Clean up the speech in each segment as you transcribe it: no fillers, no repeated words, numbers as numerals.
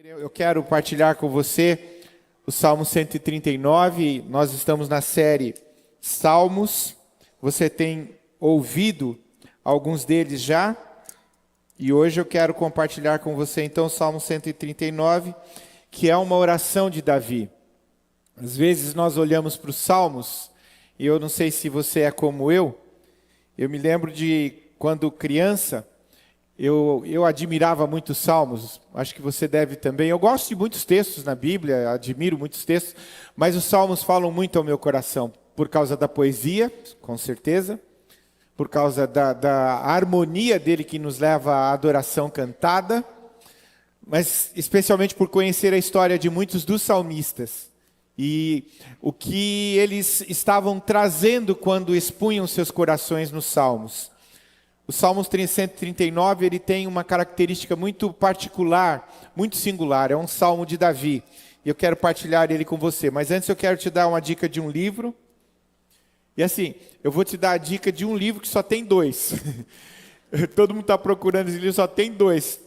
Eu quero partilhar com você o Salmo 139. Nós estamos na série Salmos. Você tem ouvido alguns deles já. E hoje eu quero compartilhar com você então o Salmo 139, que é uma oração de Davi. Às vezes nós olhamos para os Salmos, e eu não sei se você é como eu me lembro de quando criança, eu admirava muito os Salmos, acho que você deve também. Eu gosto de muitos textos na Bíblia, admiro muitos textos, mas os Salmos falam muito ao meu coração, por causa da poesia, com certeza, por causa da harmonia dele que nos leva à adoração cantada, mas especialmente por conhecer a história de muitos dos salmistas e o que eles estavam trazendo quando expunham seus corações nos Salmos. O Salmo 139, ele tem uma característica muito particular, muito singular, é um salmo de Davi, e eu quero partilhar ele com você. Mas antes eu quero te dar uma dica de um livro, e assim, eu vou te dar a dica de um livro que só tem 2. Todo mundo está procurando esse livro, só tem 2.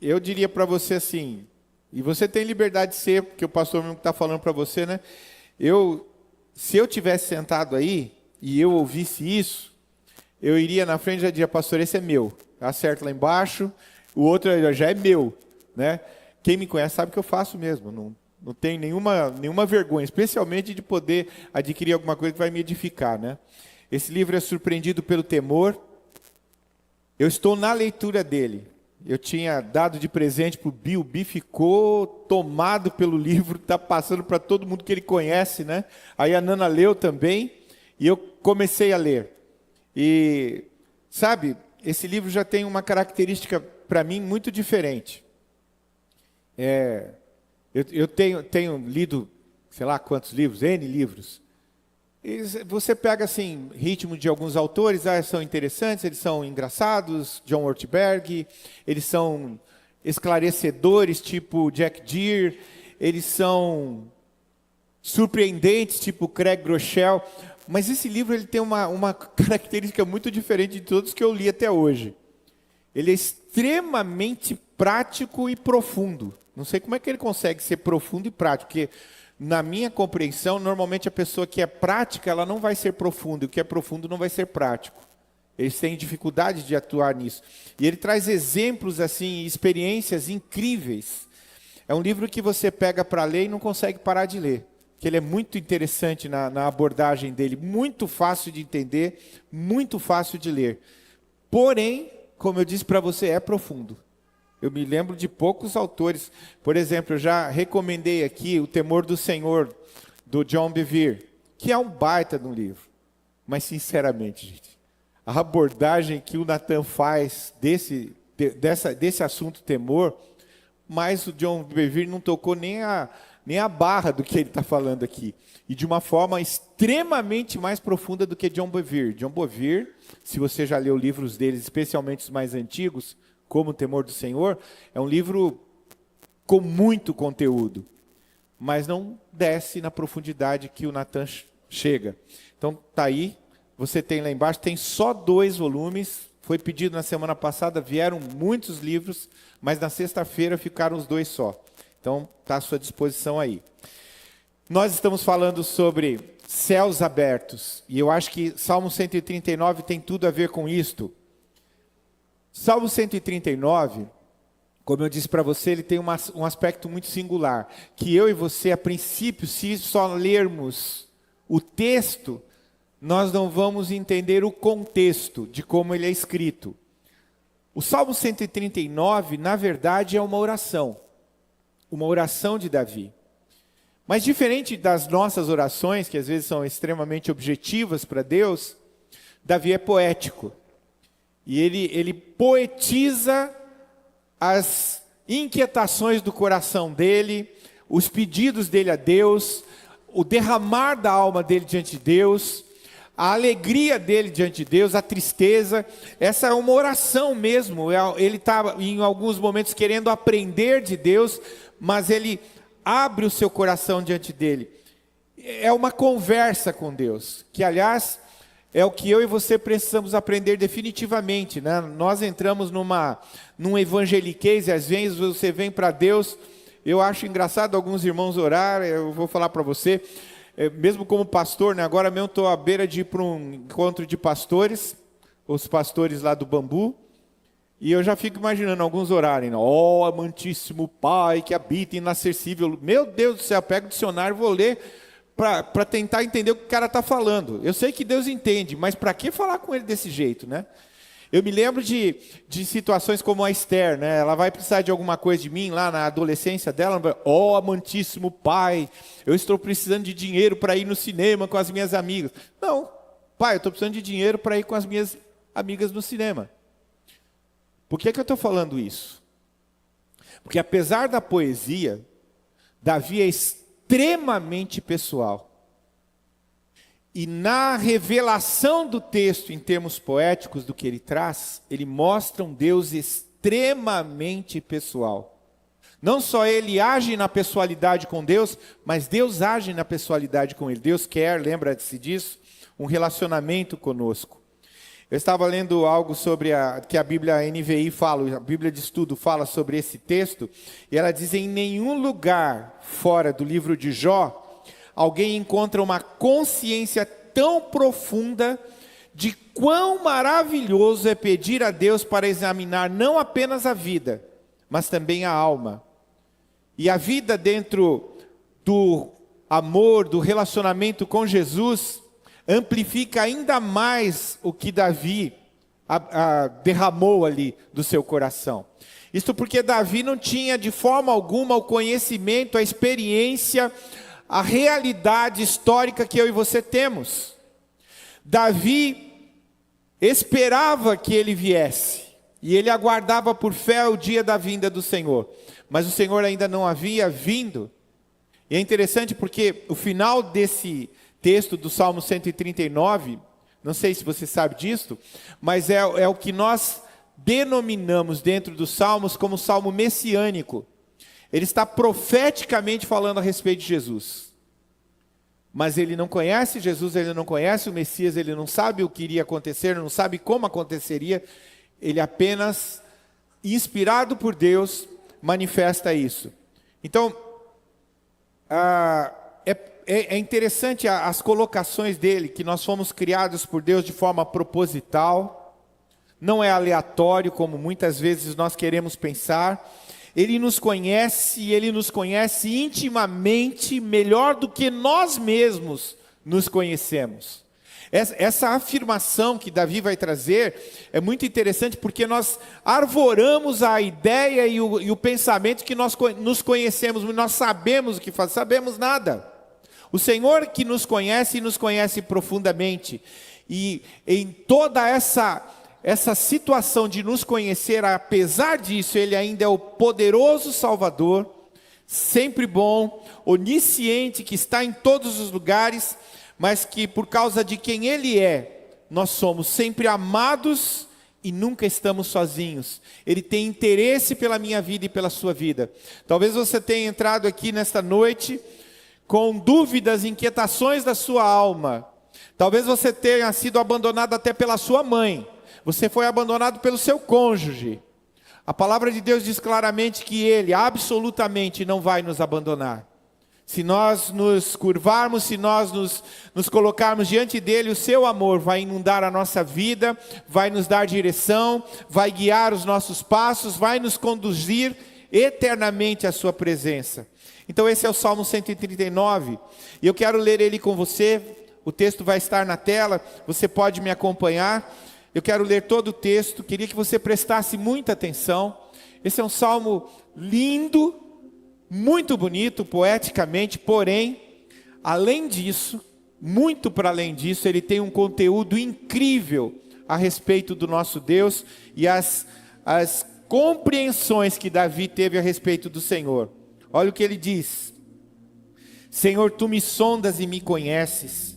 Eu diria para você assim, e você tem liberdade de ser, porque o pastor mesmo está falando para você, né? Se eu tivesse sentado aí, e eu ouvisse isso, eu iria na frente e já diria, pastor, esse é meu. Acerto lá embaixo, o outro já é meu, né? Quem me conhece sabe que eu faço mesmo, não tenho nenhuma vergonha, especialmente de poder adquirir alguma coisa que vai me edificar, né? Esse livro é surpreendido pelo temor. Eu estou na leitura dele. Eu tinha dado de presente para o Bi, o Bi ficou tomado pelo livro, está passando para todo mundo que ele conhece, né? Aí a Nana leu também, e eu comecei a ler. E, sabe, esse livro já tem uma característica, para mim, muito diferente. Eu tenho lido, sei lá quantos livros, N livros. E você pega, assim, ritmo de alguns autores, são interessantes, eles são engraçados, John Ortberg, eles são esclarecedores, tipo Jack Deere, eles são surpreendentes, tipo Craig Groeschel. Mas esse livro ele tem uma característica muito diferente de todos que eu li até hoje. Ele é extremamente prático e profundo. Não sei como é que ele consegue ser profundo e prático, porque na minha compreensão, normalmente a pessoa que é prática, ela não vai ser profunda, e o que é profundo não vai ser prático. Eles têm dificuldade de atuar nisso. E ele traz exemplos, assim, experiências incríveis. É um livro que você pega para ler e não consegue parar de ler. Que ele é muito interessante na abordagem dele, muito fácil de entender, muito fácil de ler. Porém, como eu disse para você, é profundo. Eu me lembro de poucos autores. Por exemplo, eu já recomendei aqui O Temor do Senhor, do John Bevere, que é um baita de um livro. Mas, sinceramente, gente, a abordagem que o Nathan faz desse assunto temor, mas o John Bevere não tocou nem a barra do que ele está falando aqui. E de uma forma extremamente mais profunda do que John Bevere. John Bevere, se você já leu livros deles, especialmente os mais antigos, como O Temor do Senhor, é um livro com muito conteúdo, mas não desce na profundidade que o Nathan chega. Então, está aí, você tem lá embaixo, tem só 2 volumes, foi pedido na semana passada, vieram muitos livros, mas na sexta-feira ficaram os 2 só. Então, está à sua disposição aí. Nós estamos falando sobre céus abertos, e eu acho que Salmo 139 tem tudo a ver com isto. Salmo 139, como eu disse para você, ele tem um aspecto muito singular, que eu e você, a princípio, se só lermos o texto, nós não vamos entender o contexto de como ele é escrito. O Salmo 139, na verdade, é uma oração de Davi. Mas diferente das nossas orações, que às vezes são extremamente objetivas para Deus, Davi é poético. E ele poetiza as inquietações do coração dele, os pedidos dele a Deus, o derramar da alma dele diante de Deus, a alegria dele diante de Deus, a tristeza. Essa é uma oração mesmo. Ele está em alguns momentos querendo aprender de Deus, mas ele abre o seu coração diante dele. É uma conversa com Deus, que aliás é o que eu e você precisamos aprender definitivamente, né? Nós entramos num evangeliquez, e às vezes você vem para Deus. Eu acho engraçado alguns irmãos orar. Eu vou falar para você, mesmo como pastor, né? Agora mesmo estou à beira de ir para um encontro de pastores, os pastores lá do Bambu, e eu já fico imaginando alguns orarem, ó amantíssimo Pai que habita inacessível. Meu Deus do céu, pego o dicionário e vou ler para tentar entender o que o cara está falando. Eu sei que Deus entende, mas para que falar com ele desse jeito, né? Eu me lembro de situações como a Esther, né? Ela vai precisar de alguma coisa de mim lá na adolescência dela. Ó amantíssimo Pai, eu estou precisando de dinheiro para ir no cinema com as minhas amigas. Não, Pai, eu estou precisando de dinheiro para ir com as minhas amigas no cinema. Por que eu estou falando isso? Porque apesar da poesia, Davi é extremamente pessoal. E na revelação do texto, em termos poéticos, do que ele traz, ele mostra um Deus extremamente pessoal. Não só ele age na pessoalidade com Deus, mas Deus age na pessoalidade com ele. Deus quer, lembra-se disso, um relacionamento conosco. Eu estava lendo algo sobre que a Bíblia NVI fala, a Bíblia de Estudo fala sobre esse texto, e ela diz: em nenhum lugar fora do livro de Jó, alguém encontra uma consciência tão profunda de quão maravilhoso é pedir a Deus para examinar não apenas a vida, mas também a alma. E a vida dentro do amor, do relacionamento com Jesus, amplifica ainda mais o que Davi derramou ali do seu coração. Isto porque Davi não tinha de forma alguma o conhecimento, a experiência, a realidade histórica que eu e você temos. Davi esperava que ele viesse, e ele aguardava por fé o dia da vinda do Senhor, mas o Senhor ainda não havia vindo. E é interessante porque o final desse texto do Salmo 139, não sei se você sabe disso, mas é o que nós denominamos dentro dos Salmos como Salmo messiânico. Ele está profeticamente falando a respeito de Jesus. Mas ele não conhece Jesus, ele não conhece o Messias, ele não sabe o que iria acontecer, não sabe como aconteceria. Ele apenas, inspirado por Deus, manifesta isso. Então, é interessante as colocações dele, que nós fomos criados por Deus de forma proposital, não é aleatório, como muitas vezes nós queremos pensar. Ele nos conhece, e ele nos conhece intimamente, melhor do que nós mesmos nos conhecemos. Essa afirmação que Davi vai trazer é muito interessante, porque nós arvoramos a ideia e o pensamento que nós nos conhecemos, nós sabemos o que faz, sabemos nada. O Senhor que nos conhece profundamente, e em toda essa situação de nos conhecer, apesar disso, Ele ainda é o poderoso Salvador, sempre bom, onisciente, que está em todos os lugares, mas que por causa de quem Ele é, nós somos sempre amados e nunca estamos sozinhos. Ele tem interesse pela minha vida e pela sua vida. Talvez você tenha entrado aqui nesta noite com dúvidas, inquietações da sua alma. Talvez você tenha sido abandonado até pela sua mãe. Você foi abandonado pelo seu cônjuge. A palavra de Deus diz claramente que Ele absolutamente não vai nos abandonar. Se nós nos curvarmos, se nós nos colocarmos diante dEle, o seu amor vai inundar a nossa vida, vai nos dar direção, vai guiar os nossos passos, vai nos conduzir eternamente à sua presença. Então esse é o Salmo 139, e eu quero ler ele com você. O texto vai estar na tela, você pode me acompanhar. Eu quero ler todo o texto, queria que você prestasse muita atenção. Esse é um salmo lindo, muito bonito, poeticamente, porém, além disso, muito para além disso, ele tem um conteúdo incrível a respeito do nosso Deus e as compreensões que Davi teve a respeito do Senhor. Olha o que ele diz: Senhor, tu me sondas e me conheces.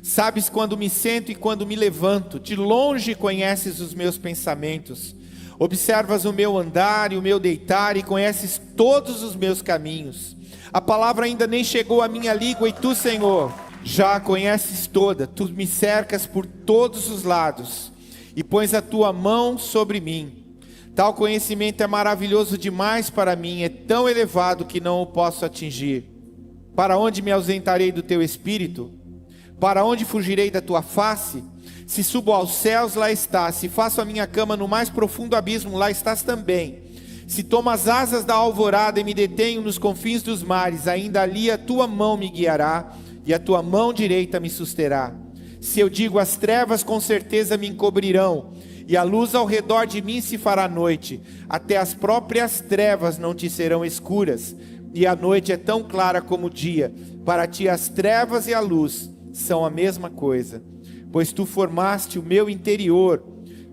Sabes quando me sento e quando me levanto. De longe conheces os meus pensamentos. Observas o meu andar e o meu deitar e conheces todos os meus caminhos. A palavra ainda nem chegou à minha língua e tu, Senhor, Já a conheces toda, tu me cercas por todos os lados e pões a tua mão sobre mim. Tal conhecimento é maravilhoso demais para mim, é tão elevado que não o posso atingir. Para onde me ausentarei do teu espírito? Para onde fugirei da tua face? Se subo aos céus, lá estás. Se faço a minha cama no mais profundo abismo, lá estás também. Se tomo as asas da alvorada e me detenho nos confins dos mares, ainda ali a tua mão me guiará e a tua mão direita me susterá. Se eu digo as trevas com certeza me encobrirão, e a luz ao redor de mim se fará noite, até as próprias trevas não te serão escuras, e a noite é tão clara como o dia. Para ti as trevas e a luz são a mesma coisa, pois tu formaste o meu interior,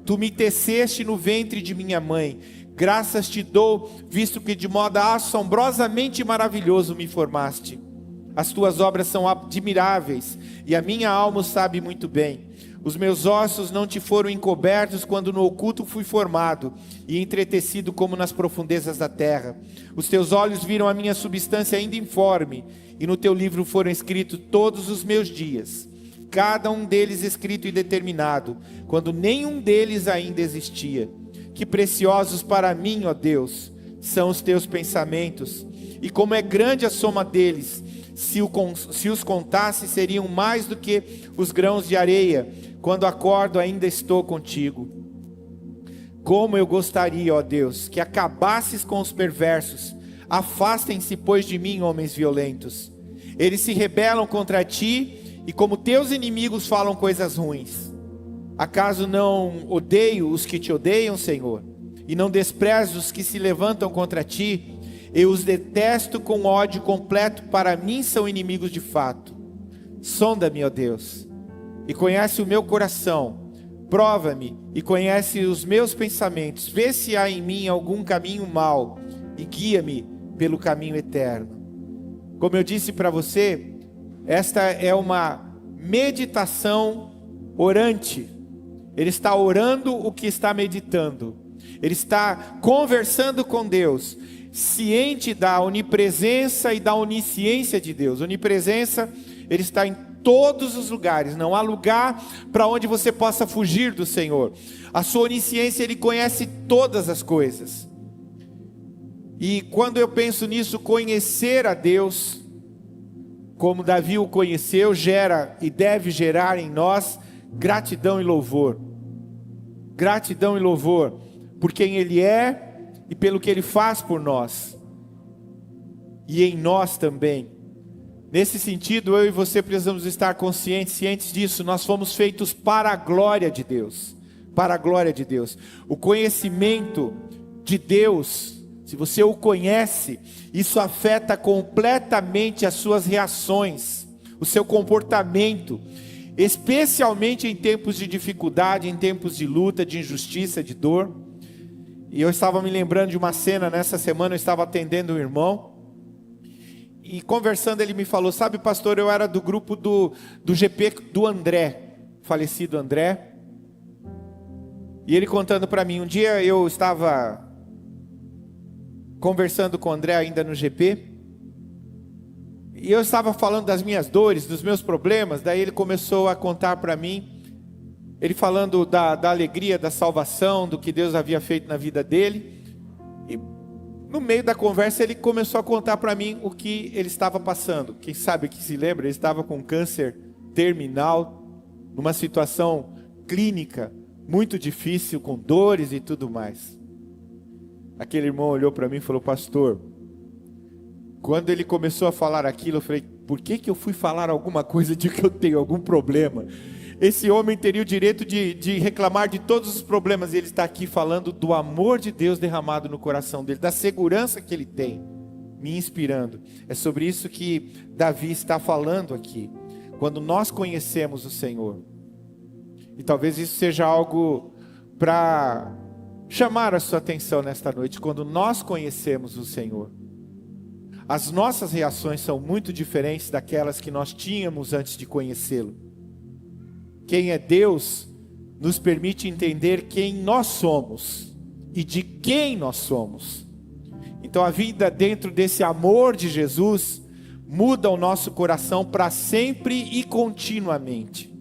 tu me teceste no ventre de minha mãe. Graças te dou, visto que de modo assombrosamente maravilhoso me formaste. As tuas obras são admiráveis, e a minha alma o sabe muito bem. Os meus ossos não te foram encobertos quando no oculto fui formado e entretecido como nas profundezas da terra. Os teus olhos viram a minha substância ainda informe, e no teu livro foram escritos todos os meus dias, cada um deles escrito e determinado, quando nenhum deles ainda existia. Que preciosos para mim, ó Deus, são os teus pensamentos, e como é grande a soma deles. Se os contasse, seriam mais do que os grãos de areia. Quando acordo, ainda estou contigo. Como eu gostaria, ó Deus, que acabasses com os perversos. Afastem-se, pois, de mim, homens violentos. Eles se rebelam contra ti, e como teus inimigos falam coisas ruins. Acaso não odeio os que te odeiam, Senhor? E não desprezo os que se levantam contra ti? Eu os detesto com ódio completo, para mim são inimigos de fato. Sonda-me, ó Deus, e conhece o meu coração. Prova-me e conhece os meus pensamentos. Vê se há em mim algum caminho mau e guia-me pelo caminho eterno. Como eu disse para você, esta é uma meditação orante. Ele está orando o que está meditando. Ele está conversando com Deus, ciente da onipresença e da onisciência de Deus. Onipresença, Ele está em todos os lugares, não há lugar para onde você possa fugir do Senhor. A sua onisciência, Ele conhece todas as coisas. E quando eu penso nisso, conhecer a Deus, como Davi o conheceu, gera e deve gerar em nós gratidão e louvor. Gratidão e louvor por quem Ele é e pelo que Ele faz por nós, e em nós também. Nesse sentido, eu e você precisamos estar conscientes, cientes disso. Nós fomos feitos para a glória de Deus, para a glória de Deus. O conhecimento de Deus, se você o conhece, isso afeta completamente as suas reações, o seu comportamento, especialmente em tempos de dificuldade, em tempos de luta, de injustiça, de dor. E eu estava me lembrando de uma cena, nessa semana eu estava atendendo um irmão, e conversando ele me falou, sabe pastor, eu era do grupo do GP do André, falecido André, e ele contando para mim, um dia eu estava conversando com o André ainda no GP, e eu estava falando das minhas dores, dos meus problemas, daí ele começou a contar para mim, ele falando da alegria, da salvação, do que Deus havia feito na vida dele. E no meio da conversa ele começou a contar para mim o que ele estava passando. Quem sabe que se lembra, ele estava com câncer terminal, numa situação clínica muito difícil, com dores e tudo mais. Aquele irmão olhou para mim e falou, pastor, quando ele começou a falar aquilo, eu falei, por que eu fui falar alguma coisa de que eu tenho algum problema? Esse homem teria o direito de reclamar de todos os problemas, e ele está aqui falando do amor de Deus derramado no coração dele, da segurança que ele tem, me inspirando. É sobre isso que Davi está falando aqui, quando nós conhecemos o Senhor. E talvez isso seja algo para chamar a sua atenção nesta noite. Quando nós conhecemos o Senhor, as nossas reações são muito diferentes daquelas que nós tínhamos antes de conhecê-lo. Quem é Deus nos permite entender quem nós somos e de quem nós somos. Então a vida dentro desse amor de Jesus muda o nosso coração para sempre e continuamente.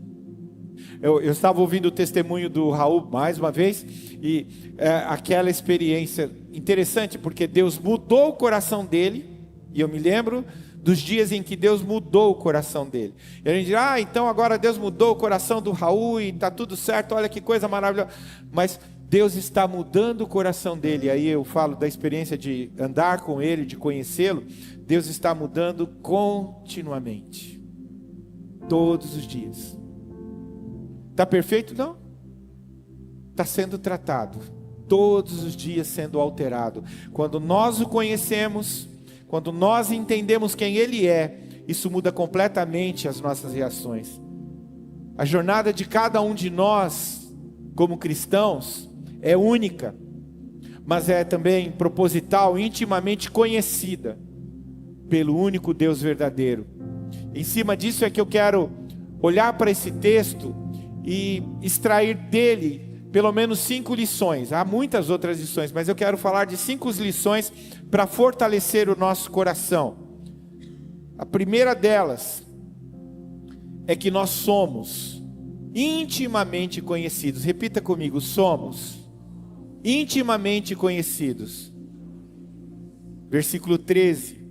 Eu estava ouvindo o testemunho do Raul mais uma vez, e aquela experiência interessante, porque Deus mudou o coração dele, e eu me lembro dos dias em que Deus mudou o coração dele. E a gente diz, então agora Deus mudou o coração do Raul e está tudo certo, olha que coisa maravilhosa. Mas Deus está mudando o coração dele. Aí eu falo da experiência de andar com ele, de conhecê-lo. Deus está mudando continuamente, todos os dias. Está perfeito? Não. Está sendo tratado, todos os dias sendo alterado. Quando nós o conhecemos, quando nós entendemos quem Ele é, isso muda completamente as nossas reações. A jornada de cada um de nós, como cristãos, é única, mas é também proposital, intimamente conhecida pelo único Deus verdadeiro. Em cima disso é que eu quero olhar para esse texto e extrair dele pelo menos 5 lições. Há muitas outras lições, mas eu quero falar de 5 lições para fortalecer o nosso coração. A primeira delas é que nós somos intimamente conhecidos. Repita comigo, somos intimamente conhecidos. Versículo 13: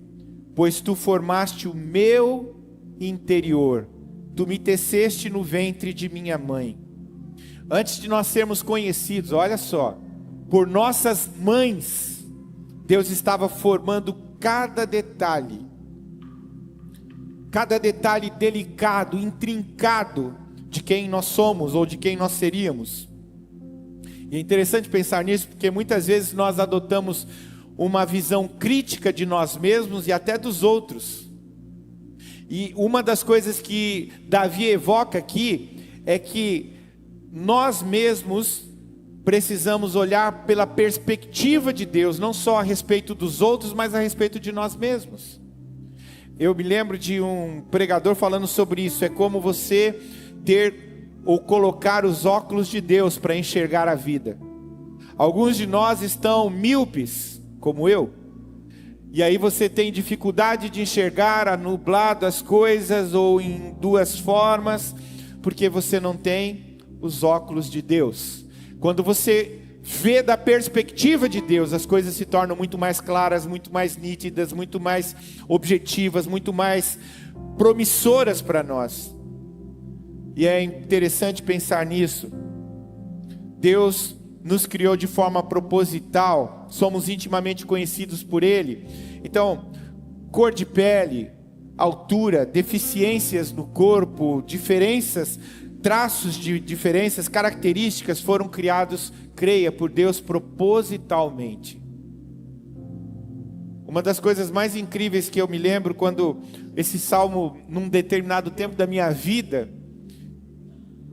pois tu formaste o meu interior, tu me teceste no ventre de minha mãe. Antes de nós sermos conhecidos, olha só, por nossas mães, Deus estava formando cada detalhe delicado, intrincado de quem nós somos ou de quem nós seríamos. E é interessante pensar nisso, porque muitas vezes nós adotamos uma visão crítica de nós mesmos e até dos outros. E uma das coisas que Davi evoca aqui é que nós mesmos precisamos olhar pela perspectiva de Deus, não só a respeito dos outros, mas a respeito de nós mesmos. Eu me lembro de um pregador falando sobre isso. É como você ter ou colocar os óculos de Deus para enxergar a vida. Alguns de nós estão míopes, como eu, e aí você tem dificuldade de enxergar anublado as coisas ou em duas formas, porque você não tem os óculos de Deus. Quando você vê da perspectiva de Deus, as coisas se tornam muito mais claras, muito mais nítidas, muito mais objetivas, muito mais promissoras para nós. E é interessante pensar nisso. Deus nos criou de forma proposital, somos intimamente conhecidos por Ele. Então, cor de pele, altura, deficiências no corpo, diferenças, traços de diferenças, características foram criados, creia, por Deus propositalmente. Uma das coisas mais incríveis que eu me lembro, quando esse salmo, num determinado tempo da minha vida,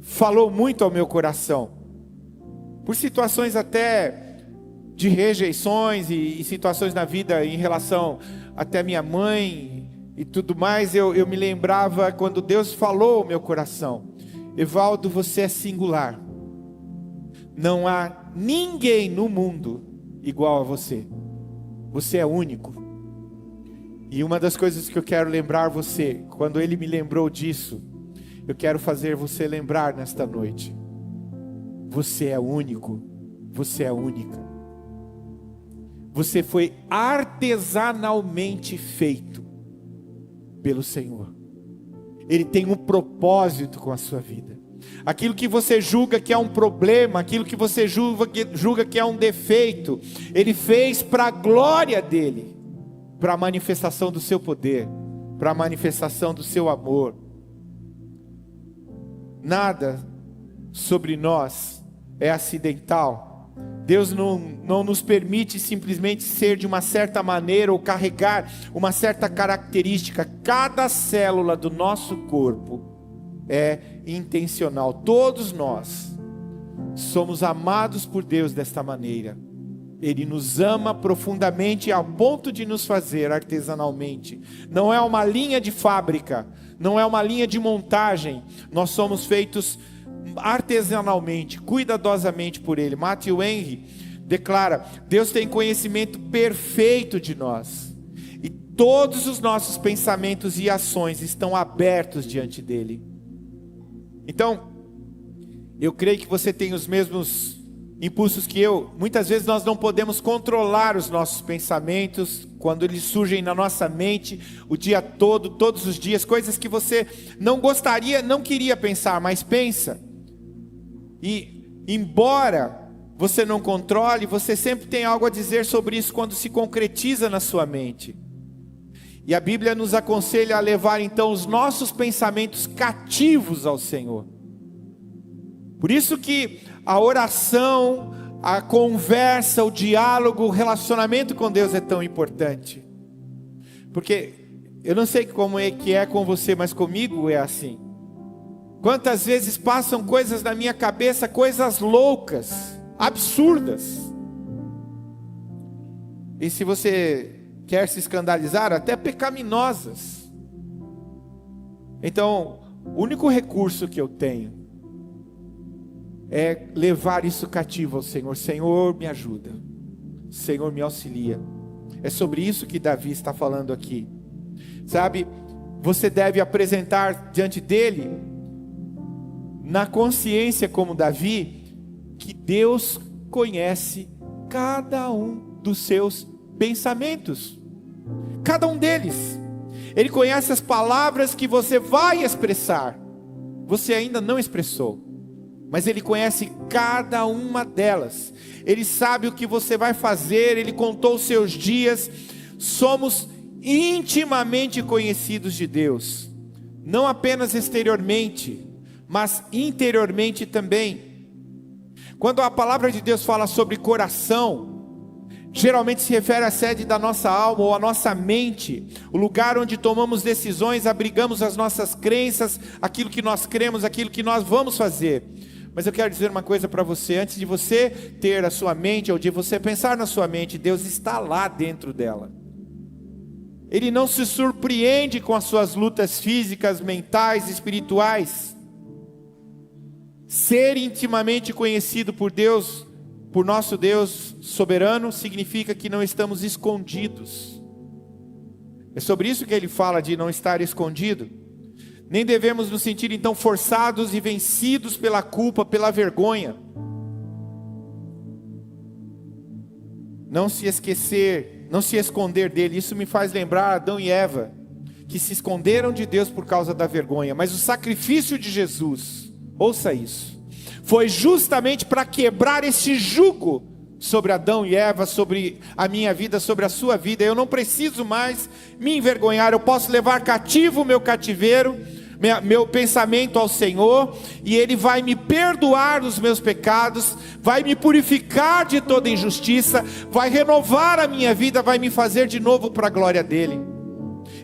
falou muito ao meu coração, por situações até de rejeições e situações na vida em relação até minha mãe e tudo mais, eu me lembrava quando Deus falou ao meu coração: Evaldo, você é singular, não há ninguém no mundo igual a você, você é único. E uma das coisas que eu quero lembrar você, quando Ele me lembrou disso, eu quero fazer você lembrar nesta noite: você é único, você é única. Você foi artesanalmente feito pelo Senhor. Ele tem um propósito com a sua vida. Aquilo que você julga que é um problema, aquilo que você julga que é um defeito, Ele fez para a glória dEle, para a manifestação do seu poder, para a manifestação do seu amor. Nada sobre nós é acidental. Deus não nos permite simplesmente ser de uma certa maneira ou carregar uma certa característica. Cada célula do nosso corpo é intencional. Todos nós somos amados por Deus desta maneira. Ele nos ama profundamente ao ponto de nos fazer artesanalmente. Não é uma linha de fábrica, não é uma linha de montagem. Nós somos feitos artesanalmente, cuidadosamente por Ele. Matthew Henry declara: Deus tem conhecimento perfeito de nós. e todos os nossos pensamentos e ações estão abertos diante dele. Então, eu creio que você tem os mesmos impulsos que eu. Muitas vezes nós não podemos controlar os nossos pensamentos, quando eles surgem na nossa mente o dia todo, todos os dias, coisas que você não gostaria, não queria pensar, mas pensa. E embora você não controle, você sempre tem algo a dizer sobre isso quando se concretiza na sua mente. E a Bíblia nos aconselha a levar então os nossos pensamentos cativos ao Senhor. Por isso que a oração, a conversa, o diálogo, o relacionamento com Deus é tão importante. Porque eu não sei como é que é com você, mas comigo é assim. Quantas vezes passam coisas na minha cabeça, coisas loucas, absurdas. E se você quer se escandalizar, até pecaminosas. Então, o único recurso que eu tenho é levar isso cativo ao Senhor. Senhor, me ajuda. Senhor, me auxilia. É sobre isso que Davi está falando aqui. Sabe, você deve apresentar diante dele, na consciência como Davi, que Deus conhece cada um dos seus pensamentos. Cada um deles. Ele conhece as palavras que você vai expressar. Você ainda não expressou, mas Ele conhece cada uma delas. Ele sabe o que você vai fazer. Ele contou os seus dias. Somos intimamente conhecidos de Deus, não apenas exteriormente, mas interiormente também. Quando a palavra de Deus fala sobre coração, geralmente se refere à sede da nossa alma ou à nossa mente, o lugar onde tomamos decisões, abrigamos as nossas crenças, aquilo que nós cremos, aquilo que nós vamos fazer. Mas eu quero dizer uma coisa para você: antes de você ter a sua mente, ou de você pensar na sua mente, Deus está lá dentro dela. Ele não se surpreende com as suas lutas físicas, mentais, espirituais. Ser intimamente conhecido por Deus, por nosso Deus soberano, significa que não estamos escondidos. É sobre isso que ele fala de não estar escondido. Nem devemos nos sentir então forçados e vencidos pela culpa, pela vergonha. Não se esquecer, não se esconder dele. Isso me faz lembrar Adão e Eva, que se esconderam de Deus por causa da vergonha. Mas o sacrifício de Jesus, ouça isso, foi justamente para quebrar esse jugo sobre Adão e Eva, sobre a minha vida, sobre a sua vida. Eu não preciso mais me envergonhar. Eu posso levar cativo o meu cativeiro, meu pensamento ao Senhor, e Ele vai me perdoar os meus pecados, vai me purificar de toda injustiça, vai renovar a minha vida, vai me fazer de novo para a glória dEle.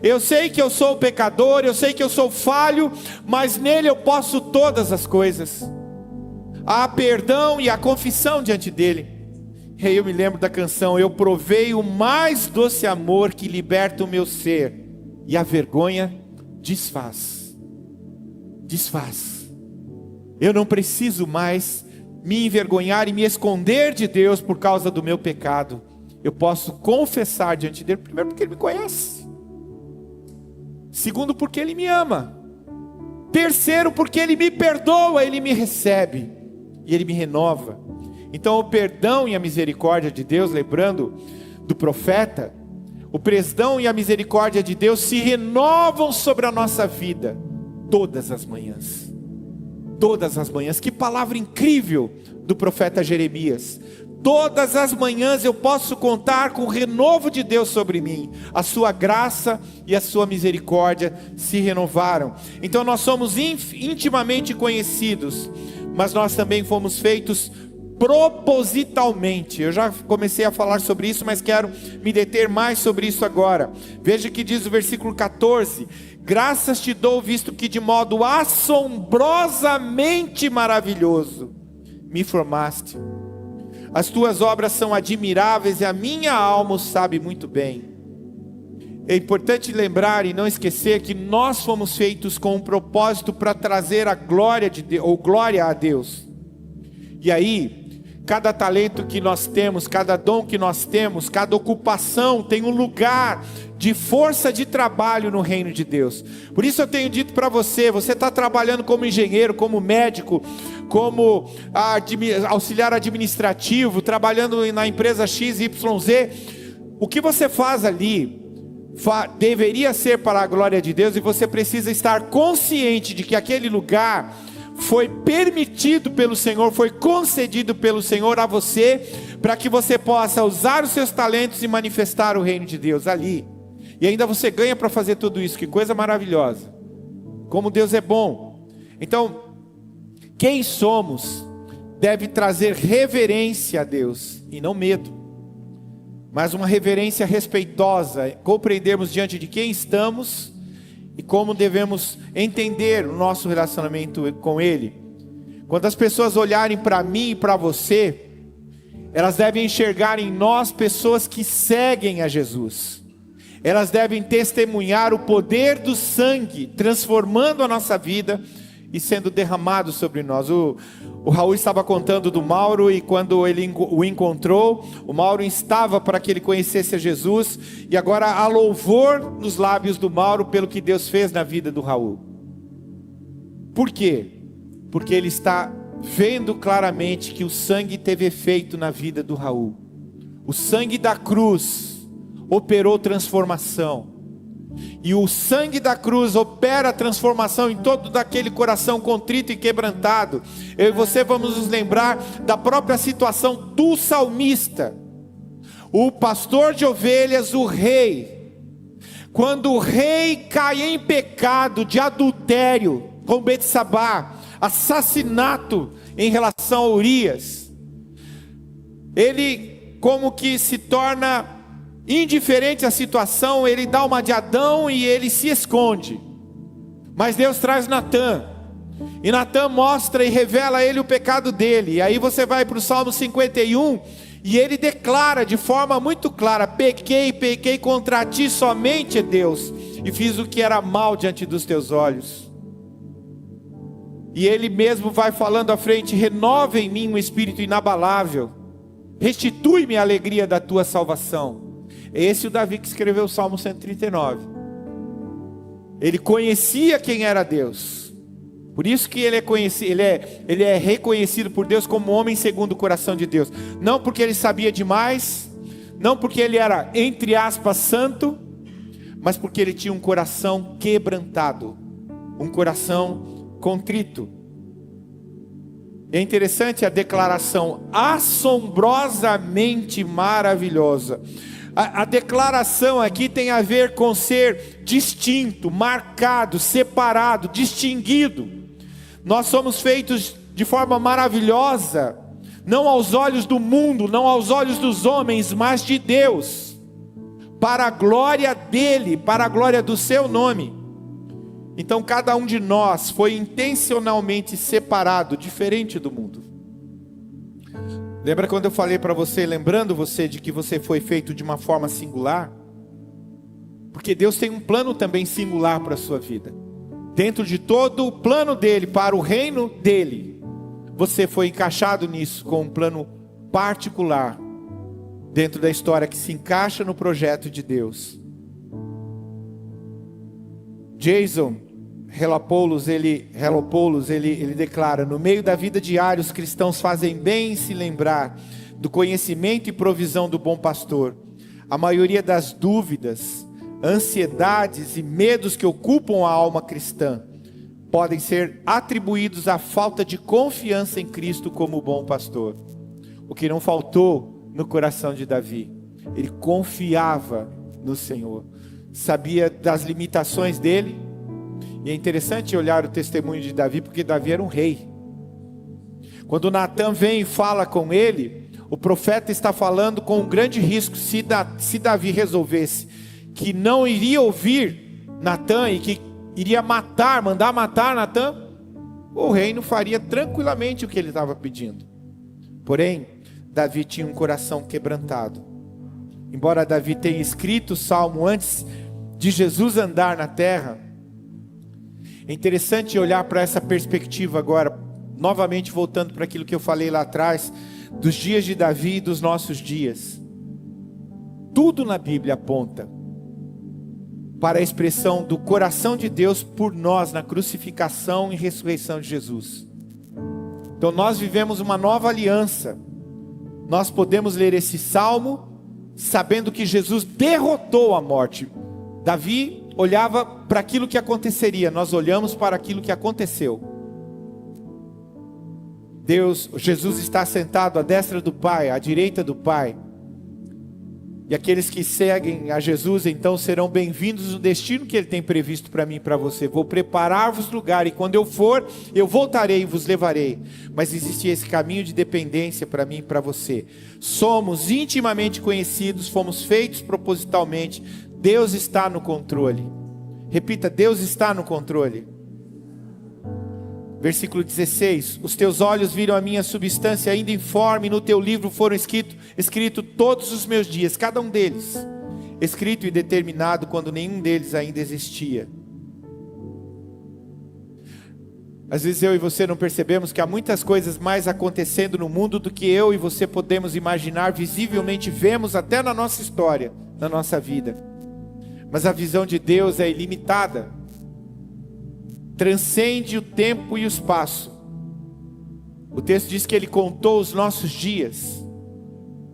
Eu sei que eu sou pecador, eu sei que eu sou falho, mas nele eu posso todas as coisas. Há perdão e a confissão diante dele. E aí eu me lembro da canção: eu provei o mais doce amor que liberta o meu ser, e a vergonha desfaz. Desfaz. Eu não preciso mais me envergonhar e me esconder de Deus por causa do meu pecado. Eu posso confessar diante dele, primeiro porque Ele me conhece, segundo porque Ele me ama, terceiro porque Ele me perdoa, Ele me recebe e Ele me renova. Então o perdão e a misericórdia de Deus, lembrando do profeta, o perdão e a misericórdia de Deus se renovam sobre a nossa vida todas as manhãs. Todas as manhãs. Que palavra incrível do profeta Jeremias. Todas as manhãs eu posso contar com o renovo de Deus sobre mim. A sua graça e a sua misericórdia se renovaram. Então nós somos intimamente conhecidos, mas nós também fomos feitos propositalmente. Eu já comecei a falar sobre isso, mas quero me deter mais sobre isso agora. Veja que diz o versículo 14: graças te dou, visto que de modo assombrosamente maravilhoso me formaste. As tuas obras são admiráveis e a minha alma o sabe muito bem. É importante lembrar e não esquecer que nós fomos feitos com um propósito para trazer a glória de Deus, ou glória a Deus. E aí, cada talento que nós temos, cada dom que nós temos, cada ocupação tem um lugar de força de trabalho no reino de Deus. Por isso eu tenho dito para você, você está trabalhando como engenheiro, como médico, como auxiliar administrativo, trabalhando na empresa XYZ, o que você faz ali deveria ser para a glória de Deus, e você precisa estar consciente de que aquele lugar foi permitido pelo Senhor, foi concedido pelo Senhor a você, para que você possa usar os seus talentos e manifestar o reino de Deus ali. E ainda você ganha para fazer tudo isso. Que coisa maravilhosa, como Deus é bom. Então, quem somos deve trazer reverência a Deus, e não medo, mas uma reverência respeitosa, compreendermos diante de quem estamos e como devemos entender o nosso relacionamento com Ele. Quando as pessoas olharem para mim e para você, elas devem enxergar em nós pessoas que seguem a Jesus. Elas devem testemunhar o poder do sangue, transformando a nossa vida e sendo derramado sobre nós. O Raul estava contando do Mauro, e quando ele o encontrou, o Mauro instava para que ele conhecesse a Jesus, e agora há louvor nos lábios do Mauro pelo que Deus fez na vida do Raul. Por quê? Porque ele está vendo claramente que o sangue teve efeito na vida do Raul. O sangue da cruz operou transformação. E o sangue da cruz opera a transformação em todo daquele coração contrito e quebrantado. Eu e você vamos nos lembrar da própria situação do salmista, o pastor de ovelhas, o rei. Quando o rei cai em pecado de adultério com Betsabá, assassinato em relação a Urias, ele como que se torna indiferente à situação, ele dá uma de Adão e ele se esconde. Mas Deus traz Natã, e Natã mostra e revela a ele o pecado dele. E aí você vai para o Salmo 51, e ele declara de forma muito clara: pequei contra ti somente, Deus, e fiz o que era mal diante dos teus olhos. E ele mesmo vai falando à frente: renova em mim um espírito inabalável, restitui-me a alegria da tua salvação. Esse é o Davi que escreveu o Salmo 139. Ele conhecia quem era Deus. Por isso que ele é reconhecido por Deus como homem segundo o coração de Deus. Não porque ele sabia demais, não porque ele era, entre aspas, santo, mas porque ele tinha um coração quebrantado, um coração contrito. É interessante a declaração assombrosamente maravilhosa. A declaração aqui tem a ver com ser distinto, marcado, separado, distinguido. Nós somos feitos de forma maravilhosa, não aos olhos do mundo, não aos olhos dos homens, mas de Deus, para a glória dele, para a glória do seu nome. Então cada um de nós foi intencionalmente separado, diferente do mundo. Lembra quando eu falei para você, lembrando você de que você foi feito de uma forma singular? Porque Deus tem um plano também singular para a sua vida. Dentro de todo o plano dele, para o reino dele, você foi encaixado nisso com um plano particular, dentro da história que se encaixa no projeto de Deus. Jason Relopoulos, ele declara: no meio da vida diária, os cristãos fazem bem em se lembrar do conhecimento e provisão do bom pastor. A maioria das dúvidas, ansiedades e medos que ocupam a alma cristã podem ser atribuídos à falta de confiança em Cristo como bom pastor. O que não faltou no coração de Davi, ele confiava no Senhor, sabia das limitações dele. E é interessante olhar o testemunho de Davi, porque Davi era um rei. Quando Natã vem e fala com ele, o profeta está falando com um grande risco. Se Davi resolvesse que não iria ouvir Natã e que iria mandar matar Natã, o reino faria tranquilamente o que ele estava pedindo. Porém, Davi tinha um coração quebrantado. Embora Davi tenha escrito o salmo antes de Jesus andar na terra, é interessante olhar para essa perspectiva agora, novamente voltando para aquilo que eu falei lá atrás, dos dias de Davi e dos nossos dias. Tudo na Bíblia aponta para a expressão do coração de Deus por nós na crucificação e ressurreição de Jesus. Então nós vivemos uma nova aliança. Nós podemos ler esse salmo sabendo que Jesus derrotou a morte. Davi olhava para aquilo que aconteceria, nós olhamos para aquilo que aconteceu. Jesus está sentado à destra do Pai, à direita do Pai. E aqueles que seguem a Jesus, então, serão bem-vindos no destino que Ele tem previsto para mim e para você. Vou preparar-vos lugar, e quando eu for, eu voltarei e vos levarei. Mas existe esse caminho de dependência para mim e para você. Somos intimamente conhecidos, fomos feitos propositalmente. Deus está no controle. Repita, Deus está no controle. Versículo 16, os teus olhos viram a minha substância ainda informe, no teu livro foram escritos todos os meus dias, cada um deles, escrito e determinado quando nenhum deles ainda existia. Às vezes eu e você não percebemos que há muitas coisas mais acontecendo no mundo do que eu e você podemos imaginar, visivelmente vemos até na nossa história, na nossa vida. Mas a visão de Deus é ilimitada. Transcende o tempo e o espaço. O texto diz que Ele contou os nossos dias.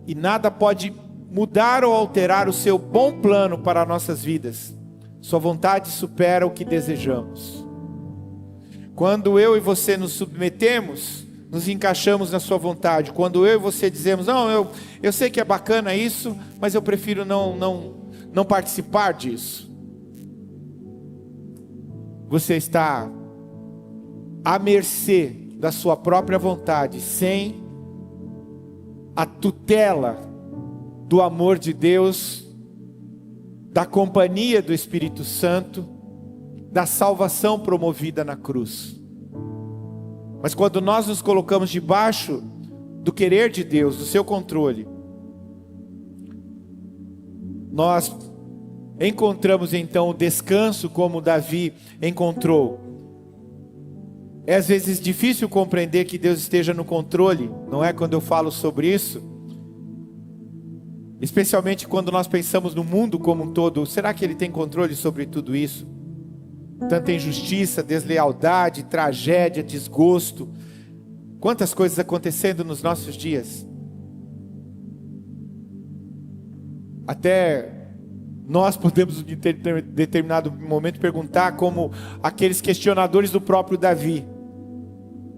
E nada pode mudar ou alterar o seu bom plano para nossas vidas. Sua vontade supera o que desejamos. Quando eu e você nos submetemos, nos encaixamos na sua vontade. Quando eu e você dizemos, não, eu sei que é bacana isso, mas eu prefiro não participar disso. Você está à mercê da sua própria vontade, sem a tutela do amor de Deus, da companhia do Espírito Santo, da salvação promovida na cruz. Mas quando nós nos colocamos debaixo do querer de Deus, do seu controle, nós encontramos então o descanso como Davi encontrou. É às vezes difícil compreender que Deus esteja no controle, não é, quando eu falo sobre isso? Especialmente quando nós pensamos no mundo como um todo. Será que Ele tem controle sobre tudo isso? Tanta injustiça, deslealdade, tragédia, desgosto. Quantas coisas acontecendo nos nossos dias. Até nós podemos, em determinado momento, perguntar, como aqueles questionadores do próprio Davi: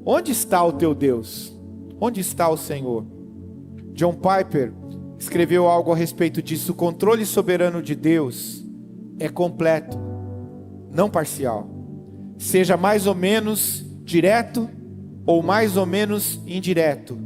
onde está o teu Deus? Onde está o Senhor? John Piper escreveu algo a respeito disso. O controle soberano de Deus é completo, não parcial. Seja mais ou menos direto ou mais ou menos indireto,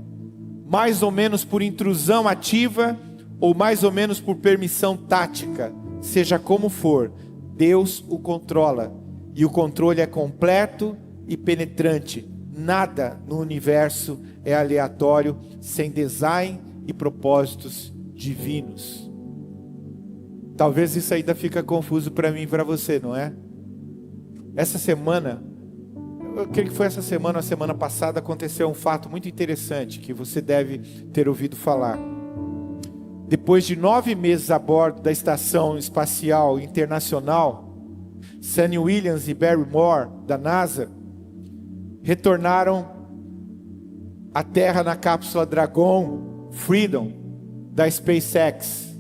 mais ou menos por intrusão ativa ou mais ou menos por permissão tática, seja como for, Deus o controla, e o controle é completo e penetrante. Nada no universo é aleatório, sem design e propósitos divinos. Talvez isso ainda fica confuso para mim e para você, não é? Essa semana, eu creio que foi essa semana, a semana passada, aconteceu um fato muito interessante, que você deve ter ouvido falar. Depois de 9 meses a bordo da Estação Espacial Internacional, Sunny Williams e Barry Moore, da NASA, retornaram à Terra na cápsula Dragon Freedom, da SpaceX.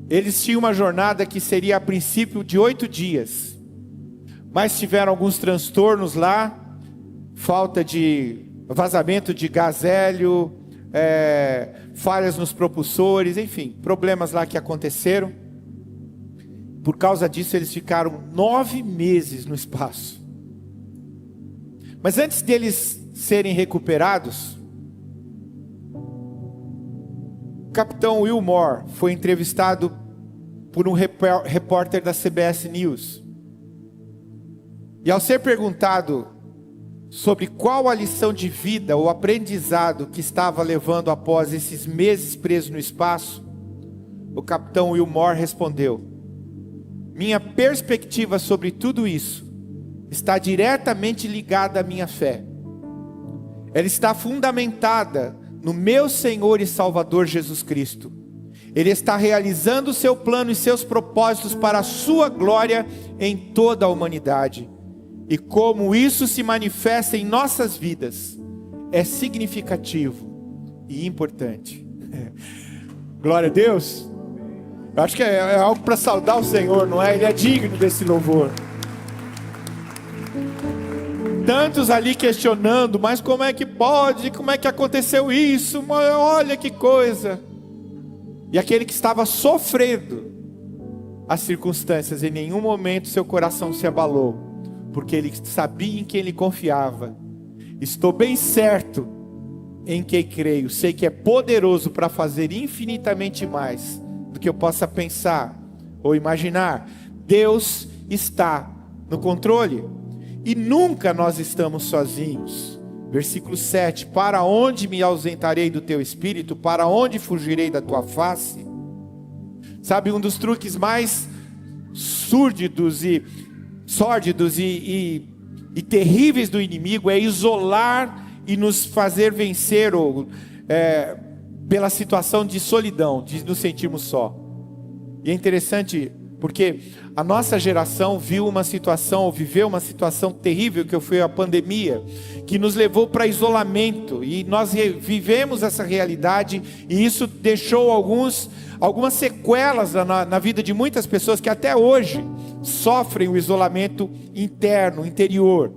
Eles tinham uma jornada que seria a princípio de 8 dias, mas tiveram alguns transtornos lá, falta de vazamento de gás hélio, falhas nos propulsores, enfim, problemas lá que aconteceram. Por causa disso eles ficaram 9 meses no espaço. Mas antes deles serem recuperados, o capitão Will Moore foi entrevistado por um repórter da CBS News. E ao ser perguntado sobre qual a lição de vida ou aprendizado que estava levando após esses meses presos no espaço, o capitão Will Moore respondeu: minha perspectiva sobre tudo isso está diretamente ligada à minha fé. ela está fundamentada no meu Senhor e Salvador Jesus Cristo. Ele está realizando o seu plano e seus propósitos para a sua glória em toda a humanidade. E como isso se manifesta em nossas vidas, é significativo e importante. Glória a Deus. Eu acho que é algo para saudar o Senhor, não é? Ele é digno desse louvor. Tantos ali questionando, mas como é que pode? Como é que aconteceu isso? Olha que coisa. E aquele que estava sofrendo as circunstâncias, em nenhum momento seu coração se abalou, porque ele sabia em quem ele confiava. Estou bem certo em quem creio, sei que é poderoso para fazer infinitamente mais do que eu possa pensar ou imaginar. Deus está no controle e nunca nós estamos sozinhos. Versículo 7, para onde me ausentarei do teu espírito? Para onde fugirei da tua face? Sabe, um dos truques mais sórdidos e terríveis do inimigo é isolar e nos fazer vencer pela situação de solidão, de nos sentirmos só. E é interessante porque a nossa geração viveu uma situação terrível, que foi a pandemia, que nos levou para isolamento, e nós vivemos essa realidade, e isso deixou algumas sequelas na vida de muitas pessoas que até hoje sofrem o isolamento interior.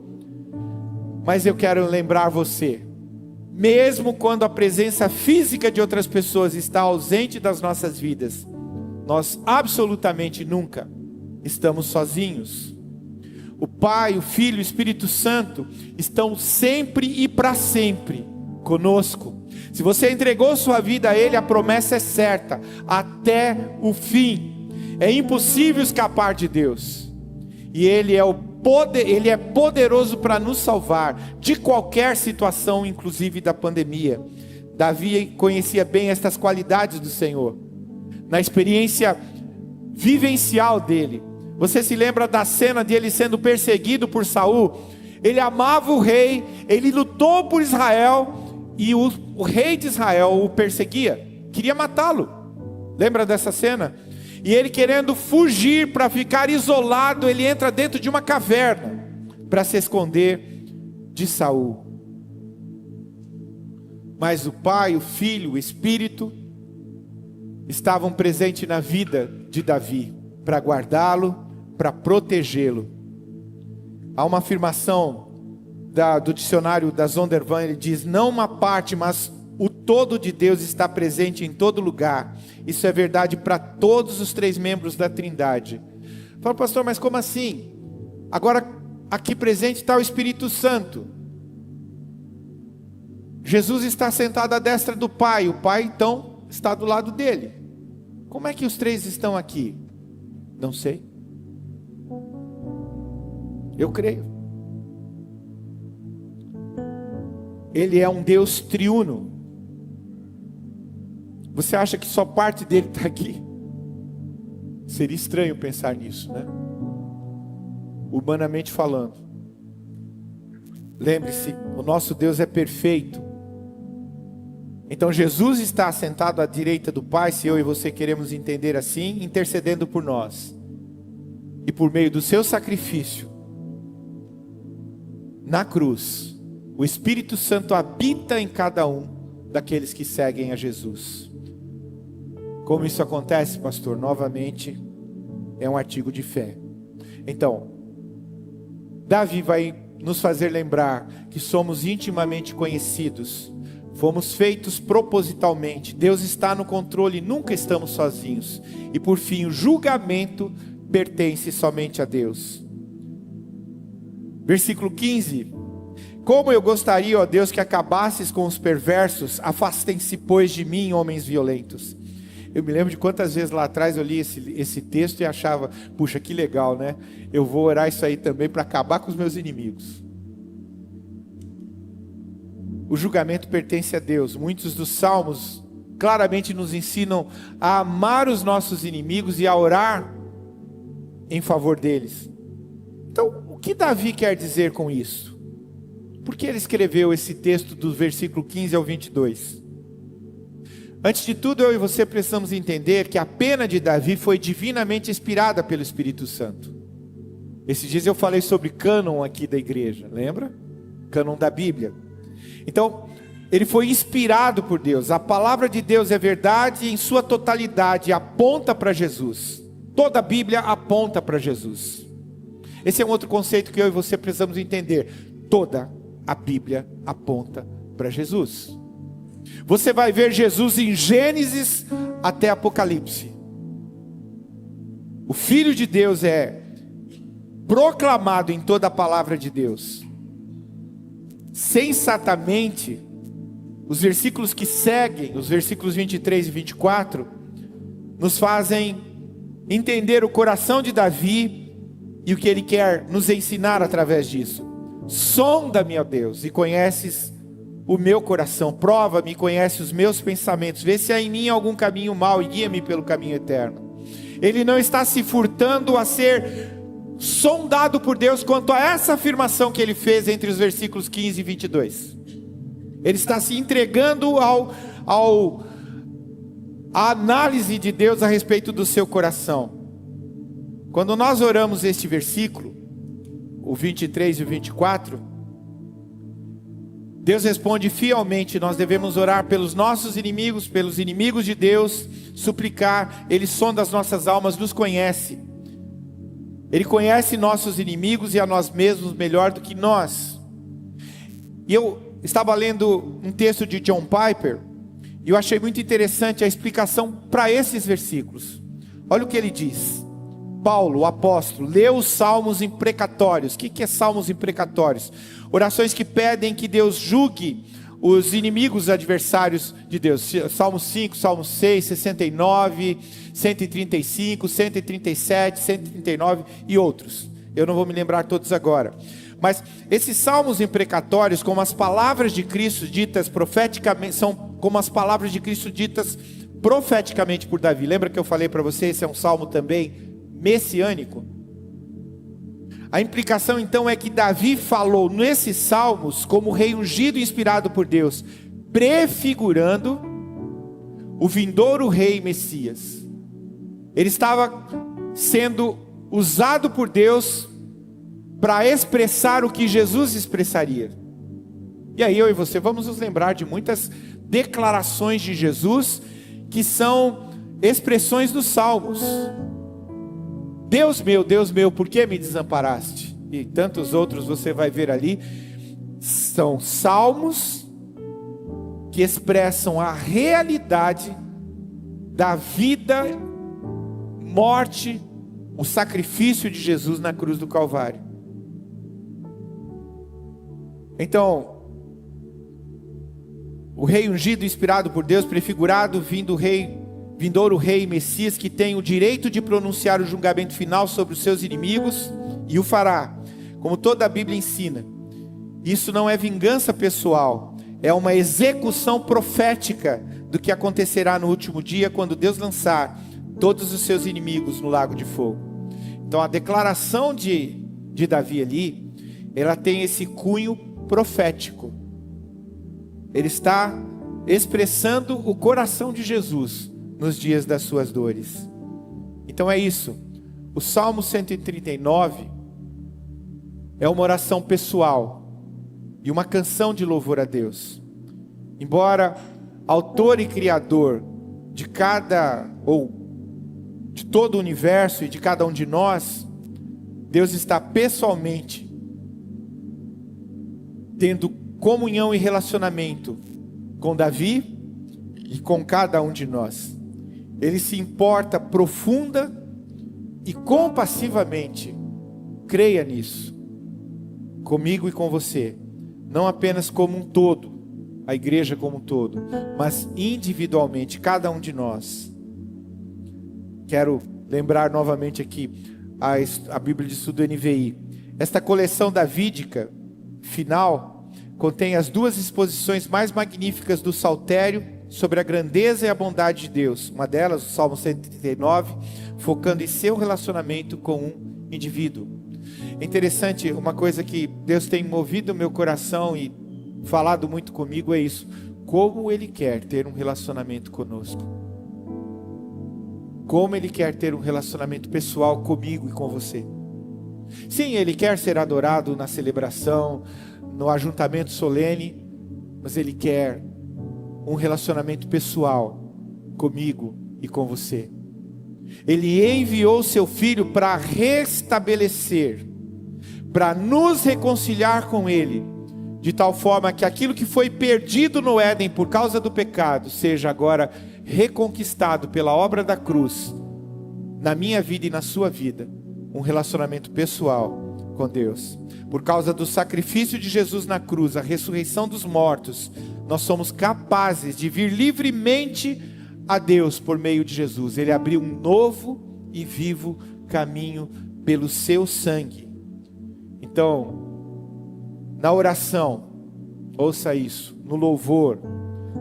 Mas eu quero lembrar você, mesmo quando a presença física de outras pessoas está ausente das nossas vidas, nós absolutamente nunca estamos sozinhos. O Pai, o Filho e o Espírito Santo estão sempre e para sempre conosco. Se você entregou sua vida a Ele, a promessa é certa, até o fim. É impossível escapar de Deus. E Ele é poderoso para nos salvar de qualquer situação, inclusive da pandemia. Davi conhecia bem estas qualidades do Senhor, na experiência vivencial dele. Você se lembra da cena de ele sendo perseguido por Saul? Ele amava o rei, ele lutou por Israel, e o rei de Israel o perseguia, queria matá-lo. Lembra dessa cena? E ele, querendo fugir para ficar isolado, ele entra dentro de uma caverna para se esconder de Saul. Mas o Pai, o Filho, o Espírito estavam presentes na vida de Davi, para guardá-lo, para protegê-lo. Há uma afirmação do dicionário da Zondervan, ele diz: não uma parte, mas o todo de Deus está presente em todo lugar. Isso é verdade para todos os 3 membros da Trindade. Fala, pastor, mas como assim? Agora aqui presente está o Espírito Santo. Jesus está sentado à destra do Pai, o Pai então está do lado dele. Como é que os 3 estão aqui? Não sei. Eu creio. Ele é um Deus triuno. Você acha que só parte dele está aqui? Seria estranho pensar nisso, né? Humanamente falando. Lembre-se, o nosso Deus é perfeito. Então Jesus está sentado à direita do Pai, se eu e você queremos entender assim, intercedendo por nós. E por meio do seu sacrifício na cruz, o Espírito Santo habita em cada um daqueles que seguem a Jesus. Como isso acontece, pastor? Novamente, é um artigo de fé. Então, Davi vai nos fazer lembrar que somos intimamente conhecidos. Fomos feitos propositalmente. Deus está no controle, nunca estamos sozinhos. E por fim, o julgamento pertence somente a Deus. Versículo 15. Como eu gostaria, ó Deus, que acabasses com os perversos, afastem-se, pois, de mim, homens violentos. Eu me lembro de quantas vezes lá atrás eu li esse texto e achava, puxa, que legal, né? Eu vou orar isso aí também para acabar com os meus inimigos. O julgamento pertence a Deus. Muitos dos salmos claramente nos ensinam a amar os nossos inimigos e a orar em favor deles. Então, o que Davi quer dizer com isso? Por que ele escreveu esse texto do versículo 15 ao 22? Antes de tudo, eu e você precisamos entender que a pena de Davi foi divinamente inspirada pelo Espírito Santo. Esses dias eu falei sobre cânon aqui da igreja, lembra? Cânon da Bíblia. Então, ele foi inspirado por Deus. A palavra de Deus é verdade em sua totalidade, aponta para Jesus. Toda a Bíblia aponta para Jesus. Esse é um outro conceito que eu e você precisamos entender. Toda a Bíblia aponta para Jesus. Você vai ver Jesus em Gênesis até Apocalipse. O Filho de Deus é proclamado em toda a palavra de Deus. Sensatamente, os versículos que seguem, os versículos 23 e 24, nos fazem entender o coração de Davi e o que ele quer nos ensinar através disso. Sonda-me, ó Deus, e conheces o meu coração, prova-me e conhece os meus pensamentos, vê se há em mim algum caminho mau e guia-me pelo caminho eterno. Ele não está se furtando a ser sondado por Deus quanto a essa afirmação que ele fez entre os versículos 15 e 22. Ele está se entregando à análise de Deus a respeito do seu coração. Quando nós oramos este versículo, o 23 e o 24, Deus responde fielmente. Nós devemos orar pelos nossos inimigos, pelos inimigos de Deus, suplicar. Ele sonda as nossas almas, nos conhece. Ele conhece nossos inimigos e a nós mesmos melhor do que nós. E eu estava lendo um texto de John Piper, e eu achei muito interessante a explicação para esses versículos. Olha o que ele diz. Paulo, o apóstolo, leu os salmos imprecatórios. O que é salmos imprecatórios? Orações que pedem que Deus julgue os inimigos adversários de Deus. Salmo 5, Salmo 6, 69, 135, 137, 139 e outros. Eu não vou me lembrar todos agora. Mas esses salmos imprecatórios, como as palavras de Cristo ditas profeticamente, são como as palavras de Cristo ditas profeticamente por Davi. Lembra que eu falei para você, esse é um salmo também messiânico? A implicação então é que Davi falou nesses salmos como rei ungido e inspirado por Deus, prefigurando o vindouro rei Messias. Ele estava sendo usado por Deus para expressar o que Jesus expressaria. E aí eu e você vamos nos lembrar de muitas declarações de Jesus que são expressões dos salmos. Deus meu, por que me desamparaste? E tantos outros você vai ver ali. São salmos que expressam a realidade da vida, morte, o sacrifício de Jesus na cruz do Calvário. Então, o rei ungido, inspirado por Deus, prefigurado, vindouro rei Messias, que tem o direito de pronunciar o julgamento final sobre os seus inimigos, e o fará, como toda a Bíblia ensina. Isso não é vingança pessoal, é uma execução profética do que acontecerá no último dia, quando Deus lançar todos os seus inimigos no lago de fogo. Então a declaração de Davi ali, ela tem esse cunho profético. Ele está expressando o coração de Jesus nos dias das suas dores. Então é isso. O Salmo 139 é uma oração pessoal e uma canção de louvor a Deus. Embora autor e criador de de todo o universo e de cada um de nós, Deus está pessoalmente tendo comunhão e relacionamento com Davi e com cada um de nós. Ele se importa profunda e compassivamente, creia nisso, comigo e com você, não apenas como um todo, a igreja como um todo, mas individualmente, cada um de nós. Quero lembrar novamente aqui a Bíblia de Estudo NVI. Esta coleção davídica final contém as duas exposições mais magníficas do Saltério sobre a grandeza e a bondade de Deus. Uma delas, o Salmo 139, focando em seu relacionamento com um indivíduo. É interessante, uma coisa que Deus tem movido o meu coração e falado muito comigo é isso. Como Ele quer ter um relacionamento conosco. Como Ele quer ter um relacionamento pessoal comigo e com você. Sim, Ele quer ser adorado na celebração, no ajuntamento solene, mas Ele quer um relacionamento pessoal comigo e com você. Ele enviou seu Filho para restabelecer, para nos reconciliar com Ele, de tal forma que aquilo que foi perdido no Éden por causa do pecado, seja agora reconquistado pela obra da cruz, na minha vida e na sua vida, um relacionamento pessoal com Deus. Por causa do sacrifício de Jesus na cruz, a ressurreição dos mortos, nós somos capazes de vir livremente a Deus por meio de Jesus. Ele abriu um novo e vivo caminho pelo seu sangue. Então, na oração, ouça isso, no louvor,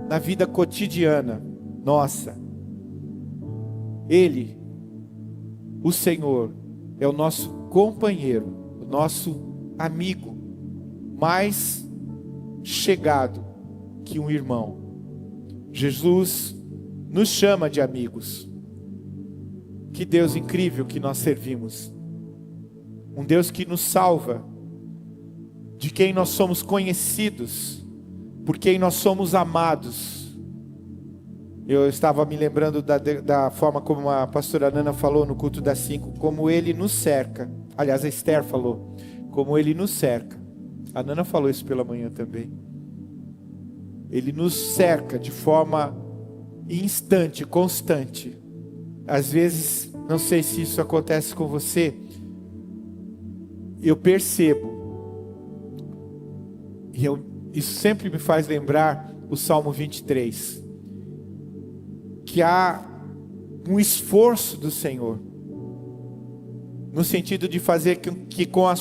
na vida cotidiana nossa, Ele, o Senhor, é o nosso companheiro, o nosso amigo, mais chegado que um irmão. Jesus nos chama de amigos. Que Deus incrível que nós servimos. Um Deus que nos salva, de quem nós somos conhecidos, por quem nós somos amados. Eu estava me lembrando da forma como a pastora Nana falou no culto das 5, como Ele nos cerca. Aliás, a Esther falou, como Ele nos cerca. A Nana falou isso pela manhã também. Ele nos cerca de forma instante, constante. Às vezes, não sei se isso acontece com você, eu percebo, e isso sempre me faz lembrar o Salmo 23, que há um esforço do Senhor, no sentido de fazer que com a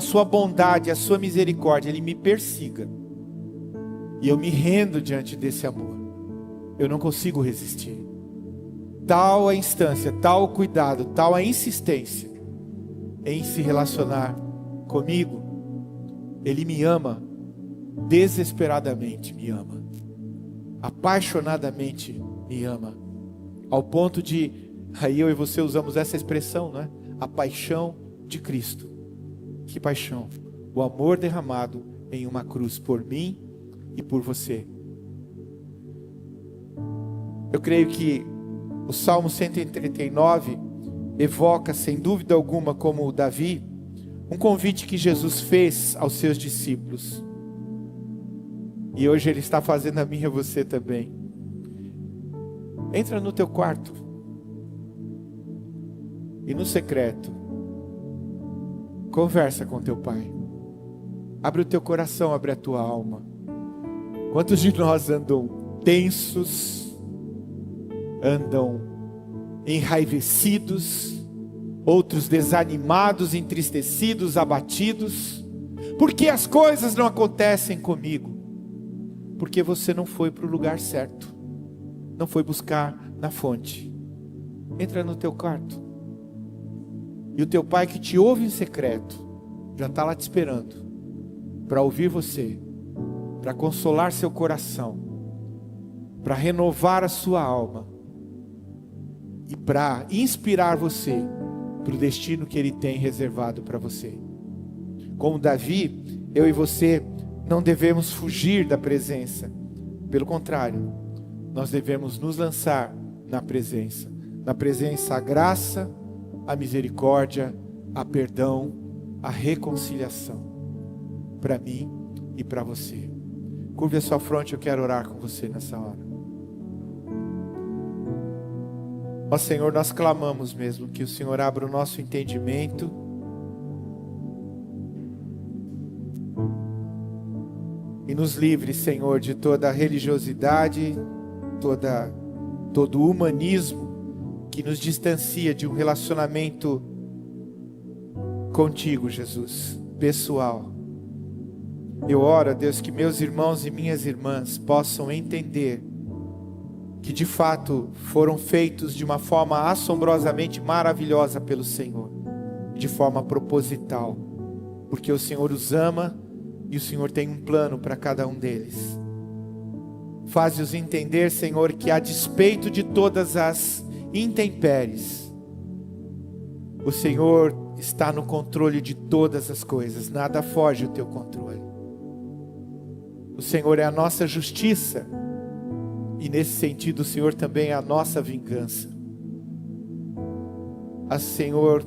sua bondade, a sua misericórdia, Ele me persiga, e eu me rendo diante desse amor. Eu não consigo resistir. Tal a instância, tal o cuidado, tal a insistência em se relacionar comigo. Ele me ama, desesperadamente me ama, apaixonadamente me ama, ao ponto de, aí eu e você usamos essa expressão, não é? A paixão de Cristo. Que paixão! O amor derramado em uma cruz por mim e por você. Eu creio que o Salmo 139 evoca, sem dúvida alguma, como o Davi, um convite que Jesus fez aos seus discípulos. E hoje Ele está fazendo a mim e a você também. Entra no teu quarto. E no secreto, conversa com teu Pai. Abre o teu coração, abre a tua alma. Quantos de nós andam tensos, andam enraivecidos, outros desanimados, entristecidos, abatidos? Por que as coisas não acontecem comigo? Porque você não foi para o lugar certo, não foi buscar na fonte. Entra no teu quarto, e o teu Pai que te ouve em secreto, já está lá te esperando, para ouvir você, para consolar seu coração, para renovar a sua alma, e para inspirar você para o destino que Ele tem reservado para você. Como Davi, eu e você não devemos fugir da presença. Pelo contrário, nós devemos nos lançar na presença. Na presença a graça, a misericórdia, a perdão, a reconciliação. Para mim e para você. Curve a sua fronte, eu quero orar com você nessa hora. Ó Senhor, nós clamamos mesmo que o Senhor abra o nosso entendimento, e nos livre, Senhor, de toda a religiosidade, todo o humanismo que nos distancia de um relacionamento contigo, Jesus, pessoal. Eu oro, Deus, que meus irmãos e minhas irmãs possam entender que de fato foram feitos de uma forma assombrosamente maravilhosa pelo Senhor. de forma proposital, porque o Senhor os ama e o Senhor tem um plano para cada um deles. Faze-os entender, Senhor, que a despeito de todas as intempéries, o Senhor está no controle de todas as coisas, nada foge do teu controle. O Senhor é a nossa justiça, e nesse sentido o Senhor também é a nossa vingança. Senhor,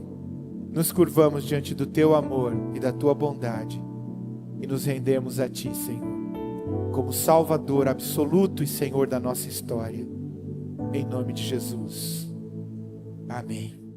nos curvamos diante do teu amor e da tua bondade, e nos rendemos a ti, Senhor, como Salvador absoluto e Senhor da nossa história, em nome de Jesus. Amém.